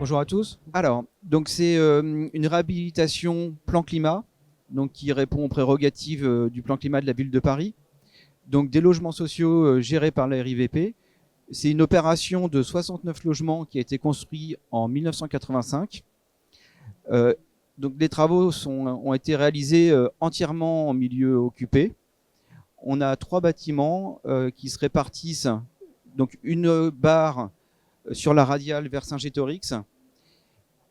Bonjour à tous. Alors, donc c'est une réhabilitation plan climat, donc qui répond aux prérogatives du plan climat de la ville de Paris. Donc des logements sociaux gérés par la RIVP. C'est une opération de 69 logements qui a été construit en 1985. Donc les travaux ont été réalisés entièrement en milieu occupé. On a 3 bâtiments qui se répartissent. Donc une barre sur la radiale vers Saint-Gétorix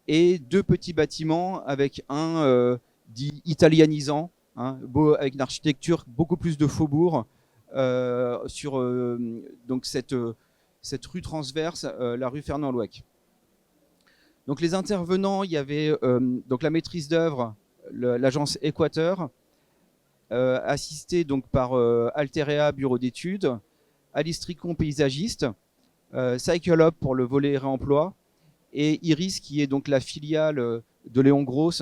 et 2 petits bâtiments avec un dit italianisant, hein, avec une architecture beaucoup plus de faubourg sur donc cette rue transverse, la rue Fernand-Louec. Donc les intervenants, il y avait donc la maîtrise d'œuvre, l'agence Équateur, assistée donc par Alterea Bureau d'études, Alice Tricon paysagiste, Cycle Up pour le volet réemploi, et Iris qui est donc la filiale de Léon Gross,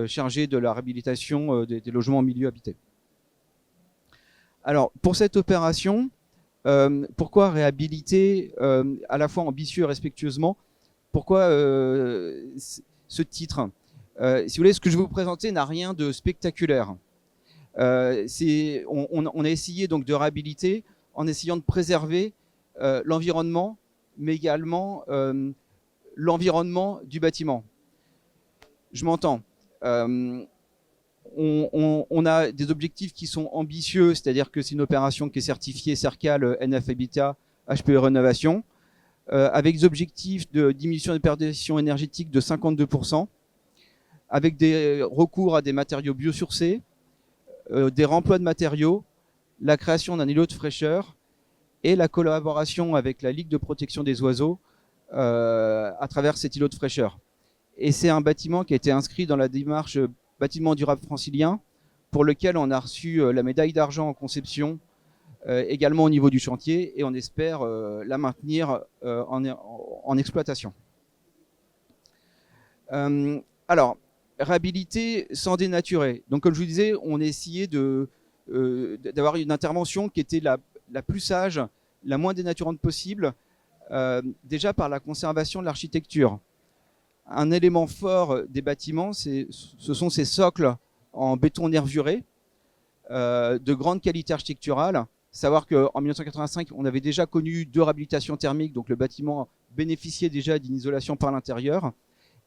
chargée de la réhabilitation des logements en milieu habité. Alors pour cette opération, pourquoi réhabiliter à la fois ambitieux et respectueusement? Pourquoi ce titre? Si vous voulez, ce que je vais vous présenter n'a rien de spectaculaire. On a essayé donc de réhabiliter en essayant de préserver l'environnement, mais également l'environnement du bâtiment. Je m'entends. On a des objectifs qui sont ambitieux, c'est-à-dire que c'est une opération qui est certifiée CERCAL, NF Habitat, HPE Rénovation, avec des objectifs de diminution des pertes énergétiques de 52%, avec des recours à des matériaux biosourcés, des remplois de matériaux, la création d'un îlot de fraîcheur et la collaboration avec la Ligue de protection des oiseaux à travers cet îlot de fraîcheur. Et c'est un bâtiment qui a été inscrit dans la démarche bâtiment durable francilien, pour lequel on a reçu la médaille d'argent en conception, également au niveau du chantier, et on espère la maintenir en exploitation. Alors, réhabiliter sans dénaturer. Donc, comme je vous disais, on a essayé d'avoir une intervention qui était la plus sage, la moins dénaturante possible, déjà par la conservation de l'architecture. Un élément fort des bâtiments, ce sont ces socles en béton nervuré, de grande qualité architecturale. Savoir qu'en 1985, on avait déjà connu 2 réhabilitations thermiques, donc le bâtiment bénéficiait déjà d'une isolation par l'intérieur,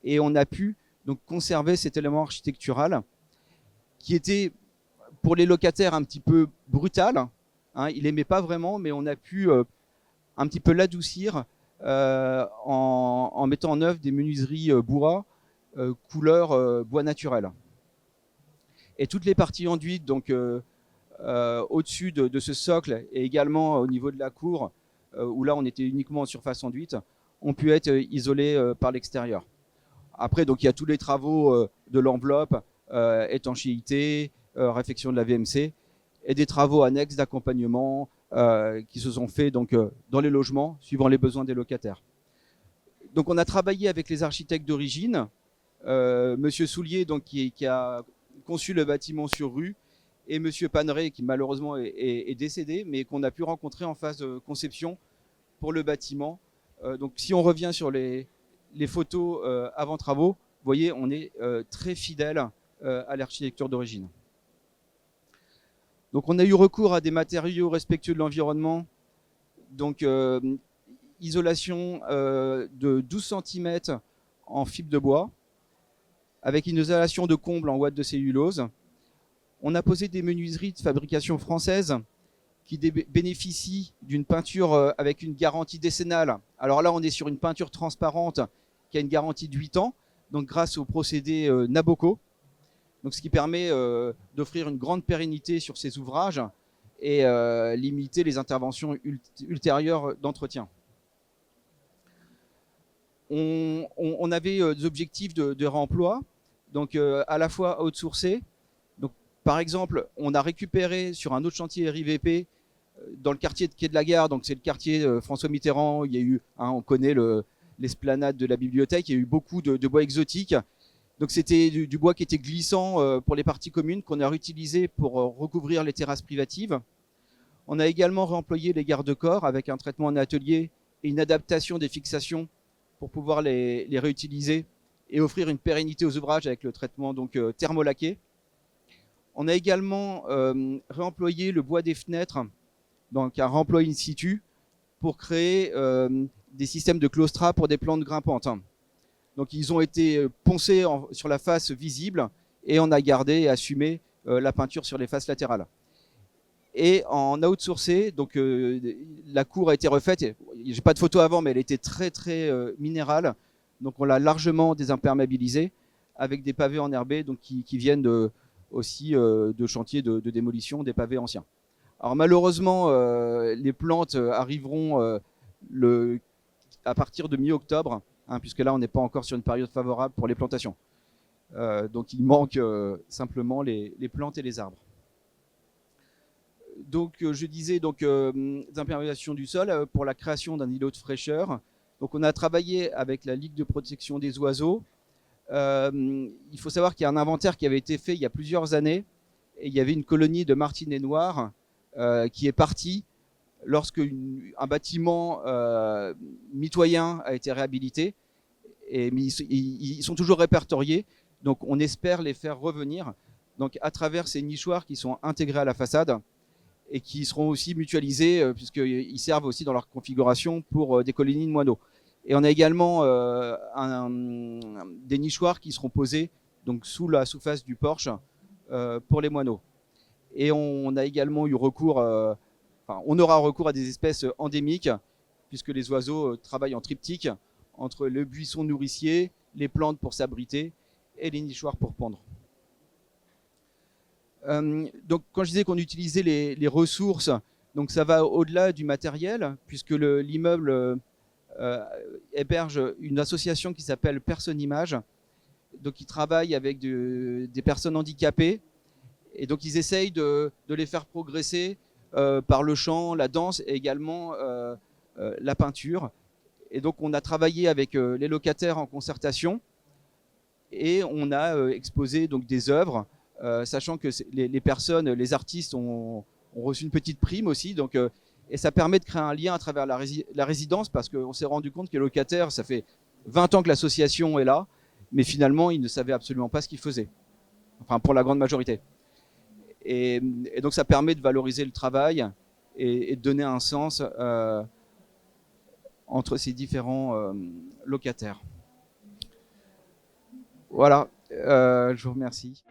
et on a pu donc conserver cet élément architectural qui était pour les locataires un petit peu brutal, hein, il n'aimait pas vraiment, mais on a pu un petit peu l'adoucir en mettant en œuvre des menuiseries bois, couleur bois naturel. Et toutes les parties enduites, donc au-dessus de ce socle et également au niveau de la cour, où là on était uniquement en surface enduite, ont pu être isolées par l'extérieur. Après, donc il y a tous les travaux de l'enveloppe, étanchéité, réfection de la VMC, et des travaux annexes d'accompagnement qui se sont faits donc, dans les logements, suivant les besoins des locataires. Donc on a travaillé avec les architectes d'origine, Monsieur Soulier donc, qui a conçu le bâtiment sur rue, et Monsieur Paneret qui malheureusement est décédé, mais qu'on a pu rencontrer en phase de conception pour le bâtiment. Donc si on revient sur les photos avant travaux, vous voyez, on est très fidèle à l'architecture d'origine. Donc on a eu recours à des matériaux respectueux de l'environnement, donc isolation de 12 cm en fibre de bois, avec une isolation de comble en ouate de cellulose. On a posé des menuiseries de fabrication française qui bénéficient d'une peinture avec une garantie décennale. Alors là, on est sur une peinture transparente qui a une garantie de 8 ans, donc grâce au procédé Naboco. Donc, ce qui permet d'offrir une grande pérennité sur ces ouvrages et limiter les interventions ultérieures d'entretien. On avait des objectifs de réemploi, donc à la fois outsourcés. Donc, par exemple, on a récupéré sur un autre chantier RIVP dans le quartier de Quai de la Gare, donc c'est le quartier François Mitterrand. Il y a eu, on connaît l'esplanade de la bibliothèque, il y a eu beaucoup de bois exotiques. Donc c'était du bois qui était glissant pour les parties communes qu'on a réutilisé pour recouvrir les terrasses privatives. On a également réemployé les garde-corps avec un traitement en atelier et une adaptation des fixations pour pouvoir les réutiliser et offrir une pérennité aux ouvrages avec le traitement donc thermolaqué. On a également réemployé le bois des fenêtres, donc un remploi in situ, pour créer des systèmes de claustras pour des plantes grimpantes. Donc ils ont été poncés sur la face visible et on a gardé et assumé la peinture sur les faces latérales. Et en outsourcé, donc la cour a été refaite. J'ai pas de photo avant, mais elle était très très minérale. Donc on l'a largement désimperméabilisée avec des pavés enherbés, donc qui viennent aussi de chantiers de démolition des pavés anciens. Alors malheureusement, les plantes arriveront à partir de mi-octobre, puisque là on n'est pas encore sur une période favorable pour les plantations. Donc il manque simplement les plantes et les arbres. Donc je disais donc d'imperméabilisation du sol pour la création d'un îlot de fraîcheur. Donc on a travaillé avec la Ligue de protection des oiseaux. Il faut savoir qu'il y a un inventaire qui avait été fait il y a plusieurs années et il y avait une colonie de martinets noirs qui est partie lorsque un bâtiment mitoyen a été réhabilité. Mais ils sont toujours répertoriés, donc on espère les faire revenir donc à travers ces nichoirs qui sont intégrés à la façade et qui seront aussi mutualisés puisqu'ils servent aussi dans leur configuration pour des colonies de moineaux. Et on a également des nichoirs qui seront posés donc sous la sous-face du porche pour les moineaux. Et on a également eu recours, on aura recours à des espèces endémiques puisque les oiseaux travaillent en triptyque entre le buisson nourricier, les plantes pour s'abriter et les nichoirs pour pondre. Donc quand je disais qu'on utilisait les ressources, donc ça va au-delà du matériel puisque l'immeuble héberge une association qui s'appelle Personne Image, donc qui travaille avec des personnes handicapées et donc ils essayent de les faire progresser par le chant, la danse et également la peinture. Et donc on a travaillé avec les locataires en concertation et on a exposé donc des œuvres, sachant que les personnes, les artistes ont reçu une petite prime aussi, donc et ça permet de créer un lien à travers la résidence parce qu'on s'est rendu compte que les locataires, ça fait 20 ans que l'association est là, mais finalement ils ne savaient absolument pas ce qu'ils faisaient, enfin pour la grande majorité. Et donc ça permet de valoriser le travail et de donner un sens entre ces différents locataires. Voilà, je vous remercie.